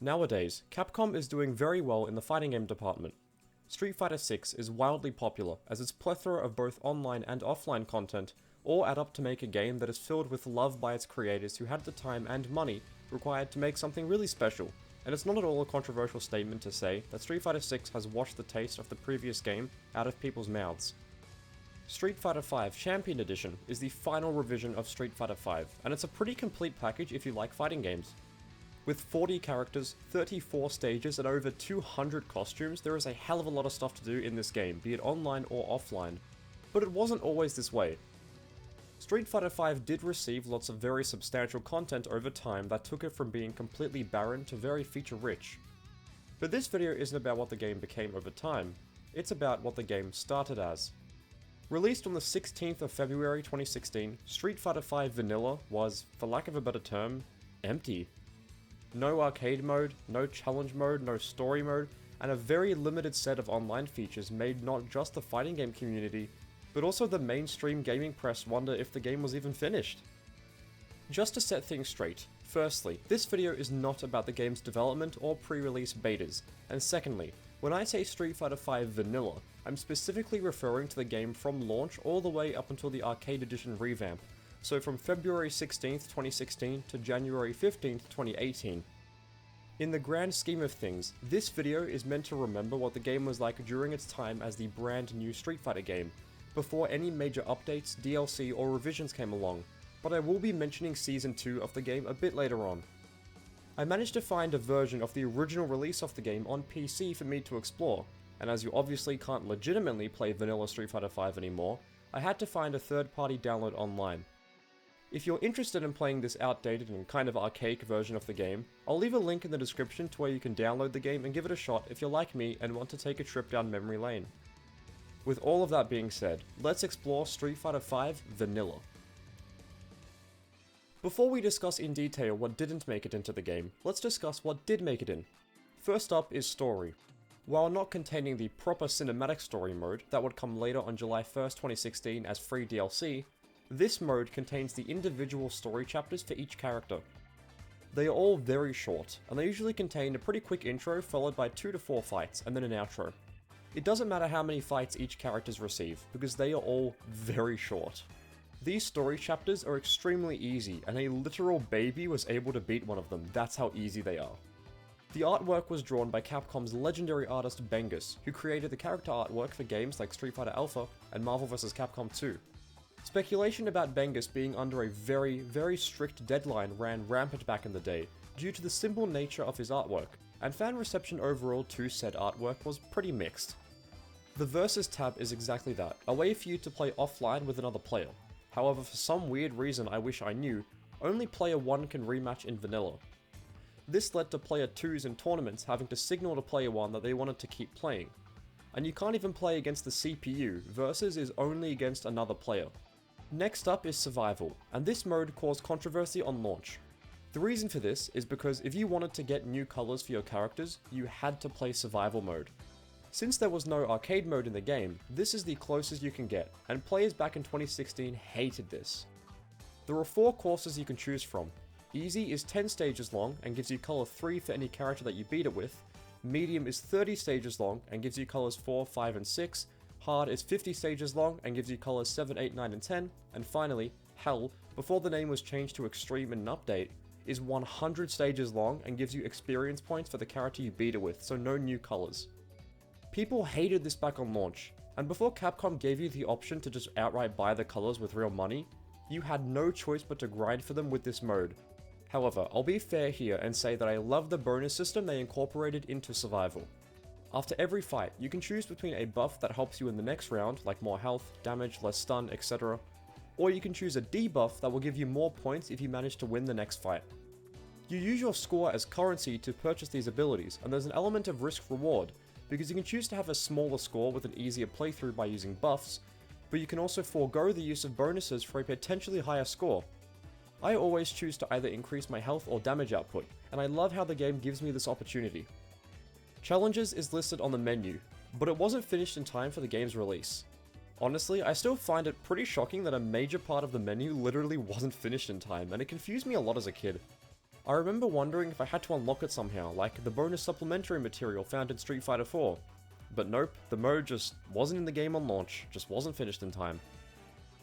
Nowadays, Capcom is doing very well in the fighting game department. Street Fighter VI is wildly popular as its plethora of both online and offline content all add up to make a game that is filled with love by its creators who had the time and money required to make something really special, and it's not at all a controversial statement to say that Street Fighter VI has washed the taste of the previous game out of people's mouths. Street Fighter V Champion Edition is the final revision of Street Fighter V, and it's a pretty complete package if you like fighting games. With 40 characters, 34 stages, and over 200 costumes, there is a hell of a lot of stuff to do in this game, be it online or offline. But it wasn't always this way. Street Fighter V did receive lots of very substantial content over time that took it from being completely barren to very feature-rich. But this video isn't about what the game became over time, it's about what the game started as. Released on the 16th of February 2016, Street Fighter V Vanilla was, for lack of a better term, empty. No arcade mode, no challenge mode, no story mode, and a very limited set of online features made not just the fighting game community, but also the mainstream gaming press wonder if the game was even finished. Just to set things straight, firstly, this video is not about the game's development or pre-release betas, and secondly, when I say Street Fighter V Vanilla, I'm specifically referring to the game from launch all the way up until the Arcade Edition revamp, so from February 16th, 2016 to January 15th, 2018. In the grand scheme of things, this video is meant to remember what the game was like during its time as the brand new Street Fighter game, before any major updates, DLC or revisions came along, but I will be mentioning Season 2 of the game a bit later on. I managed to find a version of the original release of the game on PC for me to explore, and as you obviously can't legitimately play vanilla Street Fighter V anymore, I had to find a third-party download online. If you're interested in playing this outdated and kind of archaic version of the game, I'll leave a link in the description to where you can download the game and give it a shot if you're like me and want to take a trip down memory lane. With all of that being said, let's explore Street Fighter V Vanilla. Before we discuss in detail what didn't make it into the game, let's discuss what did make it in. First up is story. While not containing the proper cinematic story mode that would come later on July 1st, 2016 as free DLC, this mode contains the individual story chapters for each character. They are all very short, and they usually contain a pretty quick intro followed by 2 to 4 fights and then an outro. It doesn't matter how many fights each characters receive, because they are all very short. These story chapters are extremely easy, and a literal baby was able to beat one of them, that's how easy they are. The artwork was drawn by Capcom's legendary artist Bengus, who created the character artwork for games like Street Fighter Alpha and Marvel vs. Capcom 2. Speculation about Bengus being under a very strict deadline ran rampant back in the day, due to the simple nature of his artwork, and fan reception overall to said artwork was pretty mixed. The Versus tab is exactly that, a way for you to play offline with another player. However, for some weird reason I wish I knew, only player 1 can rematch in vanilla. This led to player 2s in tournaments having to signal to player 1 that they wanted to keep playing. And you can't even play against the CPU, Versus is only against another player. Next up is Survival, and this mode caused controversy on launch. The reason for this is because if you wanted to get new colours for your characters, you had to play Survival mode. Since there was no arcade mode in the game, this is the closest you can get, and players back in 2016 hated this. There are 4 courses you can choose from. Easy is 10 stages long and gives you colour 3 for any character that you beat it with. Medium is 30 stages long and gives you colours 4, 5 and 6. Hard is 50 stages long and gives you colours 7, 8, 9 and 10. And finally, Hell, before the name was changed to Extreme in an update, is 100 stages long and gives you experience points for the character you beat it with, so no new colours. People hated this back on launch, and before Capcom gave you the option to just outright buy the colours with real money, you had no choice but to grind for them with this mode. However, I'll be fair here and say that I love the bonus system they incorporated into Survival. After every fight, you can choose between a buff that helps you in the next round, like more health, damage, less stun, etc. Or you can choose a debuff that will give you more points if you manage to win the next fight. You use your score as currency to purchase these abilities, and there's an element of risk-reward, because you can choose to have a smaller score with an easier playthrough by using buffs, but you can also forego the use of bonuses for a potentially higher score. I always choose to either increase my health or damage output, and I love how the game gives me this opportunity. Challenges is listed on the menu, but it wasn't finished in time for the game's release. Honestly, I still find it pretty shocking that a major part of the menu literally wasn't finished in time, and it confused me a lot as a kid. I remember wondering if I had to unlock it somehow, like the bonus supplementary material found in Street Fighter 4. But nope, the mode just wasn't in the game on launch, just wasn't finished in time.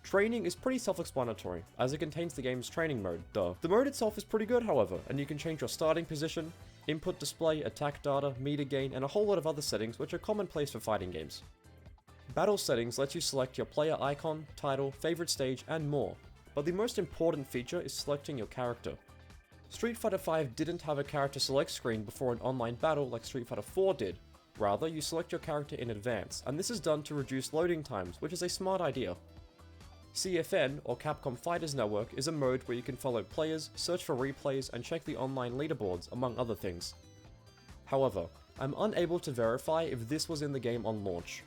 Training is pretty self-explanatory, as it contains the game's training mode, duh. The mode itself is pretty good, however, and you can change your starting position, input display, attack data, meter gain, and a whole lot of other settings which are commonplace for fighting games. Battle settings lets you select your player icon, title, favorite stage, and more, but the most important feature is selecting your character. Street Fighter V didn't have a character select screen before an online battle like Street Fighter 4 did. Rather, you select your character in advance, and this is done to reduce loading times, which is a smart idea. CFN, or Capcom Fighters Network, is a mode where you can follow players, search for replays, and check the online leaderboards, among other things. However, I'm unable to verify if this was in the game on launch.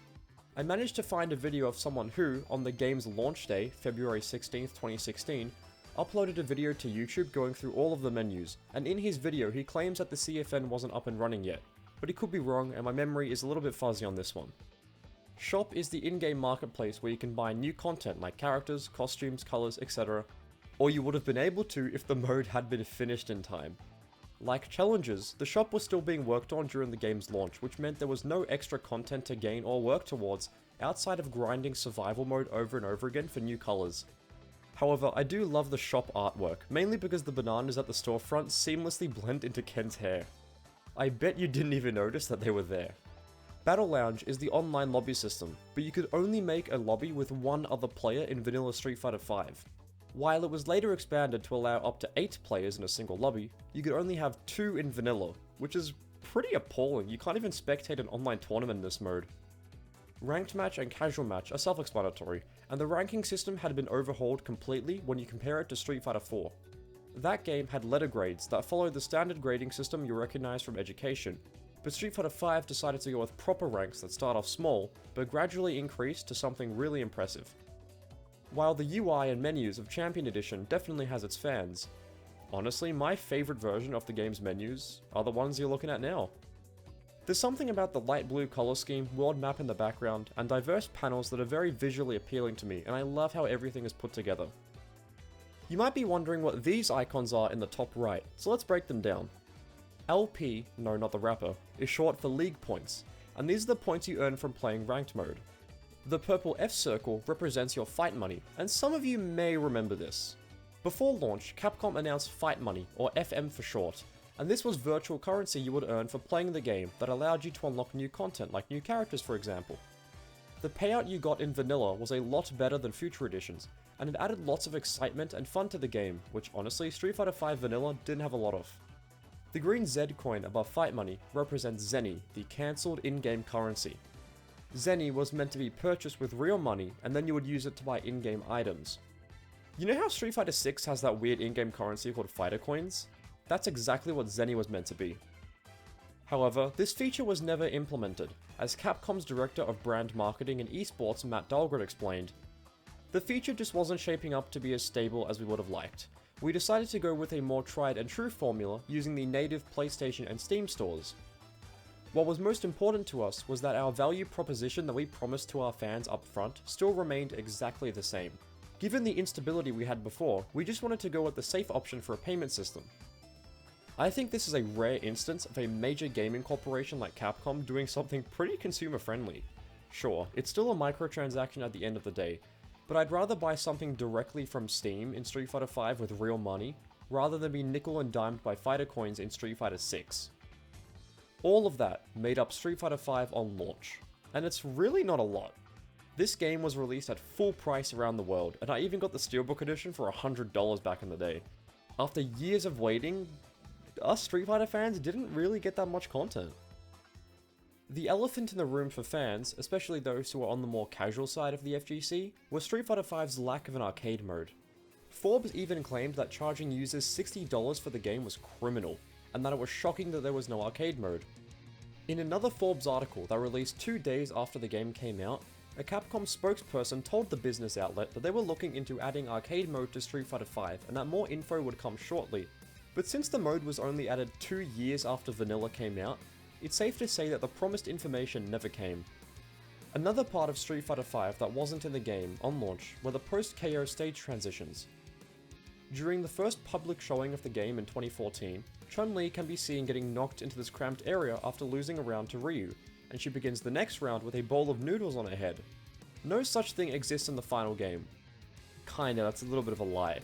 I managed to find a video of someone who, on the game's launch day, February 16, 2016, uploaded a video to YouTube going through all of the menus, and in his video he claims that the CFN wasn't up and running yet, but he could be wrong and my memory is a little bit fuzzy on this one. Shop is the in-game marketplace where you can buy new content like characters, costumes, colors, etc. Or you would have been able to if the mode had been finished in time. Like challenges, the shop was still being worked on during the game's launch, which meant there was no extra content to gain or work towards outside of grinding survival mode over and over again for new colors. However, I do love the shop artwork, mainly because the bananas at the storefront seamlessly blend into Ken's hair. I bet you didn't even notice that they were there. Battle Lounge is the online lobby system, but you could only make a lobby with one other player in vanilla Street Fighter V. While it was later expanded to allow up to 8 players in a single lobby, you could only have 2 in vanilla, which is pretty appalling. You can't even spectate an online tournament in this mode. Ranked match and casual match are self-explanatory, and the ranking system had been overhauled completely when you compare it to Street Fighter 4. That game had letter grades that followed the standard grading system you recognize from education, but Street Fighter V decided to go with proper ranks that start off small, but gradually increase to something really impressive. While the UI and menus of Champion Edition definitely has its fans, honestly my favorite version of the game's menus are the ones you're looking at now. There's something about the light blue color scheme, world map in the background, and diverse panels that are very visually appealing to me, and I love how everything is put together. You might be wondering what these icons are in the top right, so let's break them down. LP, no not the rapper, is short for League Points, and these are the points you earn from playing Ranked mode. The purple F circle represents your fight money, and some of you may remember this. Before launch, Capcom announced Fight Money, or FM for short, and this was virtual currency you would earn for playing the game that allowed you to unlock new content like new characters for example. The payout you got in vanilla was a lot better than future editions, and it added lots of excitement and fun to the game, which honestly Street Fighter V vanilla didn't have a lot of. The green Z coin above Fight Money represents Zenny, the cancelled in-game currency. Zenny was meant to be purchased with real money, and then you would use it to buy in-game items. You know how Street Fighter 6 has that weird in-game currency called fighter coins? That's exactly what Zenny was meant to be. However, this feature was never implemented, as Capcom's director of brand marketing and esports Matt Dahlgren explained. The feature just wasn't shaping up to be as stable as we would have liked. We decided to go with a more tried and true formula using the native PlayStation and Steam stores. What was most important to us was that our value proposition that we promised to our fans up front still remained exactly the same. Given the instability we had before, we just wanted to go with the safe option for a payment system. I think this is a rare instance of a major gaming corporation like Capcom doing something pretty consumer friendly. Sure, it's still a microtransaction at the end of the day, but I'd rather buy something directly from Steam in Street Fighter V with real money, rather than be nickel and dimed by fighter coins in Street Fighter 6. All of that made up Street Fighter V on launch, and it's really not a lot. This game was released at full price around the world, and I even got the Steelbook edition for $100 back in the day. After years of waiting, us Street Fighter fans didn't really get that much content. The elephant in the room for fans, especially those who are on the more casual side of the FGC, was Street Fighter V's lack of an arcade mode. Forbes even claimed that charging users $60 for the game was criminal, and that it was shocking that there was no arcade mode. In another Forbes article that released 2 days after the game came out, a Capcom spokesperson told the business outlet that they were looking into adding arcade mode to Street Fighter V and that more info would come shortly. But since the mode was only added 2 years after vanilla came out, it's safe to say that the promised information never came. Another part of Street Fighter V that wasn't in the game on launch were the post-KO stage transitions. During the first public showing of the game in 2014, Chun-Li can be seen getting knocked into this cramped area after losing a round to Ryu, and she begins the next round with a bowl of noodles on her head. No such thing exists in the final game. Kinda, that's a little bit of a lie.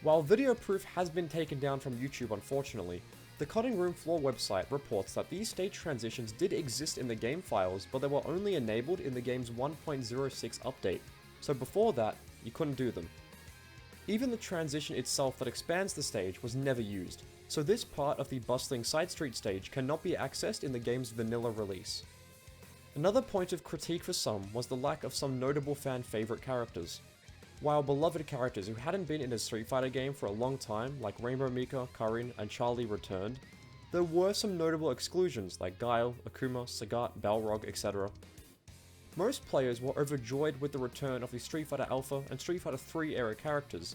While video proof has been taken down from YouTube unfortunately, the Cutting Room Floor website reports that these stage transitions did exist in the game files, but they were only enabled in the game's 1.06 update, so before that, you couldn't do them. Even the transition itself that expands the stage was never used, so this part of the bustling side street stage cannot be accessed in the game's vanilla release. Another point of critique for some was the lack of some notable fan favorite characters. While beloved characters who hadn't been in a Street Fighter game for a long time, like Rainbow Mika, Karin, and Charlie returned, there were some notable exclusions like Guile, Akuma, Sagat, Balrog, etc. Most players were overjoyed with the return of the Street Fighter Alpha and Street Fighter 3 era characters,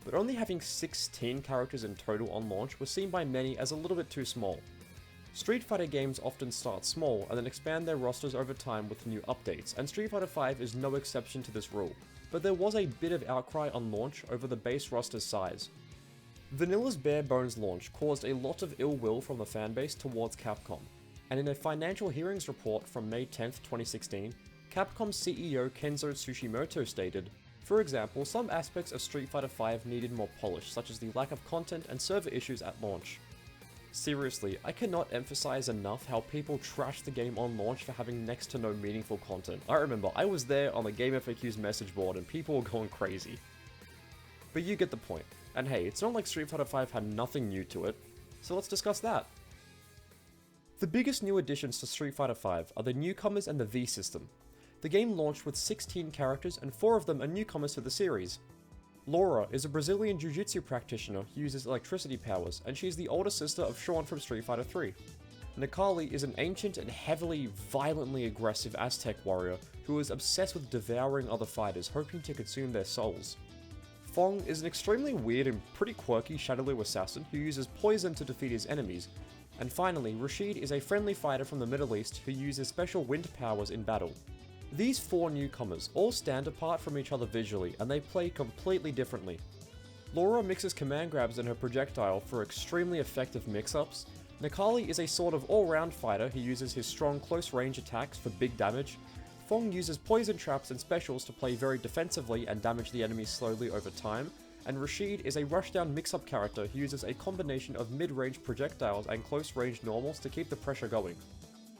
but only having 16 characters in total on launch was seen by many as a little bit too small. Street Fighter games often start small and then expand their rosters over time with new updates, and Street Fighter V is no exception to this rule, but there was a bit of outcry on launch over the base roster's size. Vanilla's bare bones launch caused a lot of ill will from the fanbase towards Capcom, and in a financial hearings report from May 10, 2016, Capcom's CEO Kenzo Tsushimoto stated, "For example, some aspects of Street Fighter V needed more polish, such as the lack of content and server issues at launch." Seriously, I cannot emphasize enough how people trashed the game on launch for having next to no meaningful content. I remember, I was there on the Game FAQ's message board and people were going crazy. But you get the point. And hey, it's not like Street Fighter V had nothing new to it, so let's discuss that. The biggest new additions to Street Fighter V are the newcomers and the V system. The game launched with 16 characters and 4 of them are newcomers to the series. Laura is a Brazilian jiu-jitsu practitioner who uses electricity powers, and she is the older sister of Sean from Street Fighter 3. Nikali is an ancient and heavily, violently aggressive Aztec warrior who is obsessed with devouring other fighters, hoping to consume their souls. Fong is an extremely weird and pretty quirky Shadaloo assassin who uses poison to defeat his enemies. And finally, Rashid is a friendly fighter from the Middle East who uses special wind powers in battle. These 4 newcomers all stand apart from each other visually, and they play completely differently. Laura mixes command grabs in her projectile for extremely effective mix-ups. Nikali is a sort of all-round fighter who uses his strong close-range attacks for big damage. Fong uses poison traps and specials to play very defensively and damage the enemies slowly over time. And Rashid is a rushdown mix-up character who uses a combination of mid-range projectiles and close-range normals to keep the pressure going.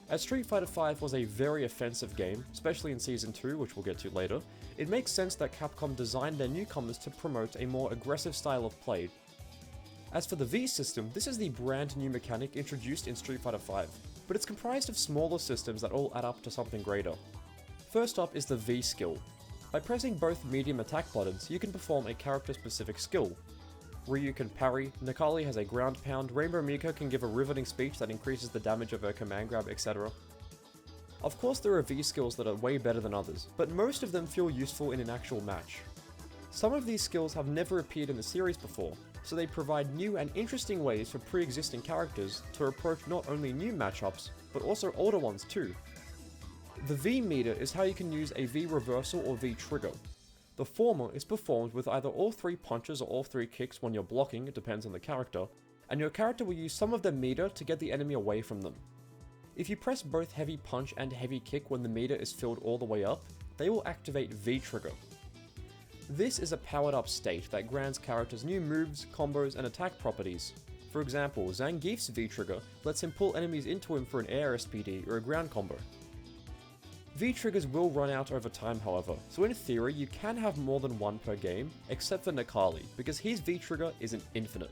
As Street Fighter V was a very offensive game, especially in Season 2, which we'll get to later, it makes sense that Capcom designed their newcomers to promote a more aggressive style of play. As for the V system, this is the brand new mechanic introduced in Street Fighter V, but it's comprised of smaller systems that all add up to something greater. First up is the V skill. By pressing both medium attack buttons, you can perform a character-specific skill. Ryu can parry, Nikali has a ground pound, Rainbow Mika can give a riveting speech that increases the damage of her command grab, etc. Of course there are V skills that are way better than others, but most of them feel useful in an actual match. Some of these skills have never appeared in the series before, so they provide new and interesting ways for pre-existing characters to approach not only new matchups, but also older ones too. The V meter is how you can use a V reversal or V trigger. The former is performed with either all 3 punches or all 3 kicks when you're blocking, it depends on the character, and your character will use some of the meter to get the enemy away from them. If you press both heavy punch and heavy kick when the meter is filled all the way up, they will activate V trigger. This is a powered up state that grants characters new moves, combos, and attack properties. For example, Zangief's V trigger lets him pull enemies into him for an air SPD or a ground combo. V-triggers will run out over time however, so in theory you can have more than one per game, except for Nikali, because his V-trigger isn't infinite.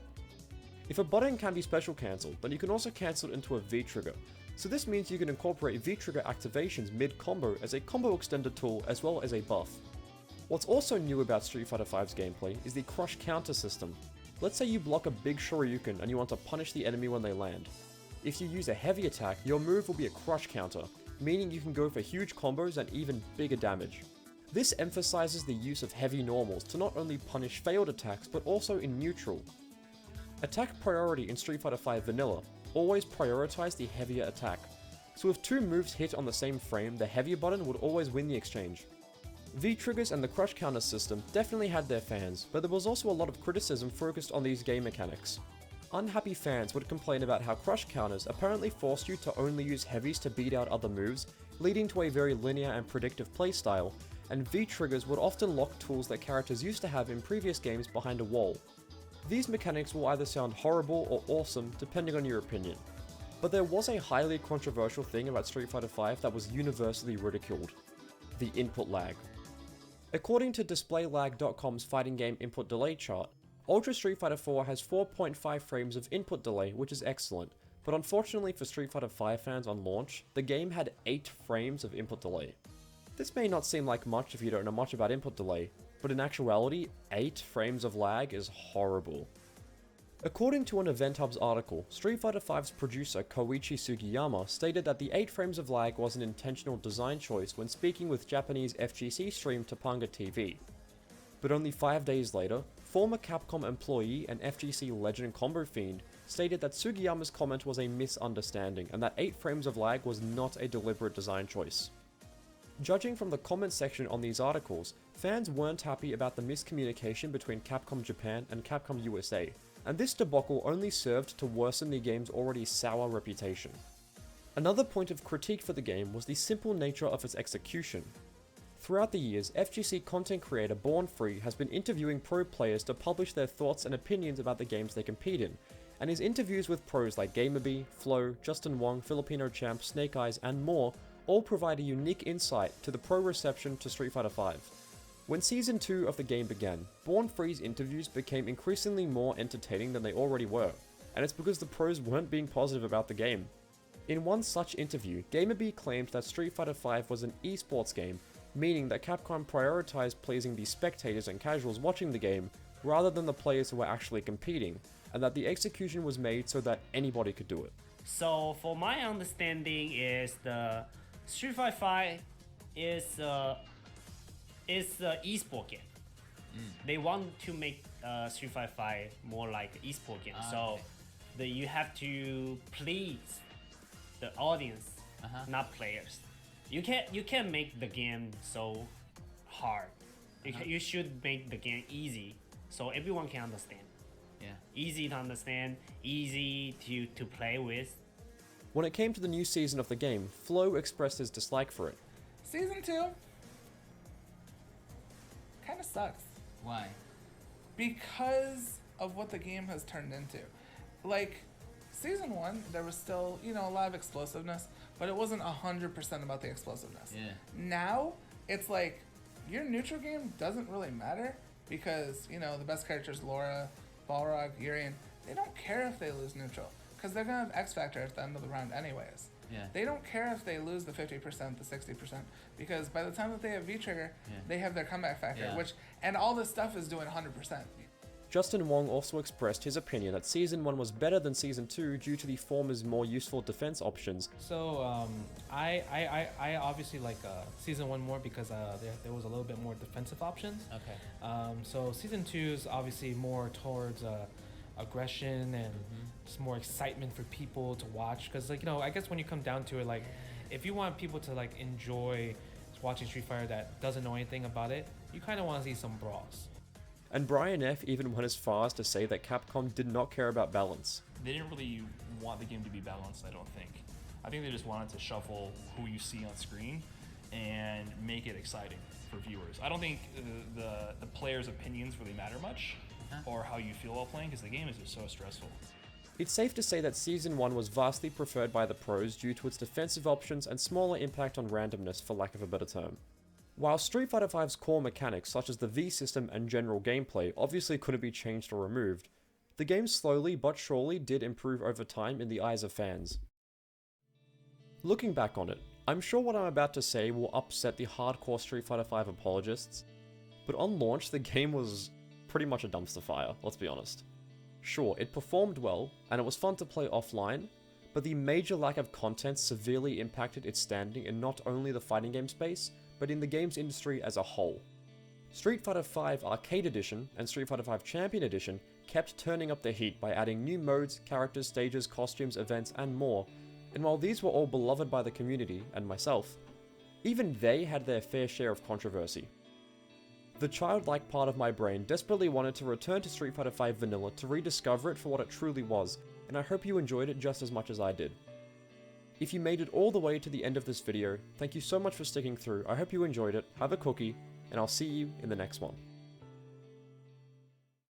If a button can be special cancelled, then you can also cancel it into a V-trigger, so this means you can incorporate V-trigger activations mid-combo as a combo extender tool as well as a buff. What's also new about Street Fighter V's gameplay is the crush counter system. Let's say you block a big Shoryuken and you want to punish the enemy when they land. If you use a heavy attack, your move will be a crush counter, meaning you can go for huge combos and even bigger damage. This emphasizes the use of heavy normals to not only punish failed attacks but also in neutral. Attack priority in Street Fighter V Vanilla always prioritize the heavier attack, so if 2 moves hit on the same frame, the heavier button would always win the exchange. V-triggers and the crush counter system definitely had their fans, but there was also a lot of criticism focused on these game mechanics. Unhappy fans would complain about how crush counters apparently forced you to only use heavies to beat out other moves, leading to a very linear and predictive playstyle, and V-triggers would often lock tools that characters used to have in previous games behind a wall. These mechanics will either sound horrible or awesome depending on your opinion. But there was a highly controversial thing about Street Fighter V that was universally ridiculed: the input lag. According to DisplayLag.com's fighting game input delay chart, Ultra Street Fighter 4 has 4.5 frames of input delay, which is excellent, but unfortunately for Street Fighter V fans on launch, the game had 8 frames of input delay. This may not seem like much if you don't know much about input delay, but in actuality, 8 frames of lag is horrible. According to an Event Hub's article, Street Fighter V's producer Koichi Sugiyama stated that the 8 frames of lag was an intentional design choice when speaking with Japanese FGC stream Topanga TV. But only 5 days later, former Capcom employee and FGC legend Combo Fiend stated that Sugiyama's comment was a misunderstanding and that 8 frames of lag was not a deliberate design choice. Judging from the comment section on these articles, fans weren't happy about the miscommunication between Capcom Japan and Capcom USA, and this debacle only served to worsen the game's already sour reputation. Another point of critique for the game was the simple nature of its execution. Throughout the years, FGC content creator Born Free has been interviewing pro players to publish their thoughts and opinions about the games they compete in, and his interviews with pros like GamerBee, Flo, Justin Wong, Filipino Champ, Snake Eyes, and more all provide a unique insight to the pro reception to Street Fighter V. When Season 2 of the game began, Born Free's interviews became increasingly more entertaining than they already were, and it's because the pros weren't being positive about the game. In one such interview, GamerBee claimed that Street Fighter V was an esports game, meaning that Capcom prioritized pleasing the spectators and casuals watching the game, rather than the players who were actually competing, and that the execution was made so that anybody could do it. So for my understanding is the Street Fighter V is the esport game. They want to make Street Fighter V more like an esport game. So Okay. you have to please the audience, not players. You can't make the game so hard. You should make the game easy so everyone can understand. Yeah. Easy to understand, easy to play with. When it came to the new season of the game, Flo expressed his dislike for it. Season 2 kind of sucks Why? because of what the game has turned into. Like, Season 1, there was still, a lot of explosiveness, but it wasn't 100% about the explosiveness. Yeah. Now, it's like, your neutral game doesn't really matter because, the best characters, Laura, Balrog, Urien, they don't care if they lose neutral because they're going to have X Factor at the end of the round anyways. Yeah. They don't care if they lose the 50%, the 60%, because by the time that they have V-Trigger, they have their comeback factor, and all this stuff is doing 100%. Justin Wong also expressed his opinion that Season 1 was better than Season 2 due to the former's more useful defense options. So I obviously like Season 1 more because there was a little bit more defensive options. Okay. So Season 2 is obviously more towards aggression and just more excitement for people to watch. Because I guess when you come down to it, like if you want people to like enjoy watching Street Fighter that doesn't know anything about it, you kind of want to see some brawls. And Brian F. even went as far as to say that Capcom did not care about balance. They didn't really want the game to be balanced, I don't think. I think they just wanted to shuffle who you see on screen and make it exciting for viewers. I don't think the players' opinions really matter much, or how you feel while playing, because the game is just so stressful. It's safe to say that Season 1 was vastly preferred by the pros due to its defensive options and smaller impact on randomness, for lack of a better term. While Street Fighter V's core mechanics such as the V system and general gameplay obviously couldn't be changed or removed, the game slowly but surely did improve over time in the eyes of fans. Looking back on it, I'm sure what I'm about to say will upset the hardcore Street Fighter V apologists, but on launch the game was pretty much a dumpster fire, let's be honest. Sure, it performed well, and it was fun to play offline, but the major lack of content severely impacted its standing in not only the fighting game space, but in the games industry as a whole. Street Fighter V Arcade Edition and Street Fighter V Champion Edition kept turning up the heat by adding new modes, characters, stages, costumes, events, and more, and while these were all beloved by the community and myself, even they had their fair share of controversy. The childlike part of my brain desperately wanted to return to Street Fighter V Vanilla to rediscover it for what it truly was, and I hope you enjoyed it just as much as I did. If you made it all the way to the end of this video, thank you so much for sticking through. I hope you enjoyed it, have a cookie, and I'll see you in the next one.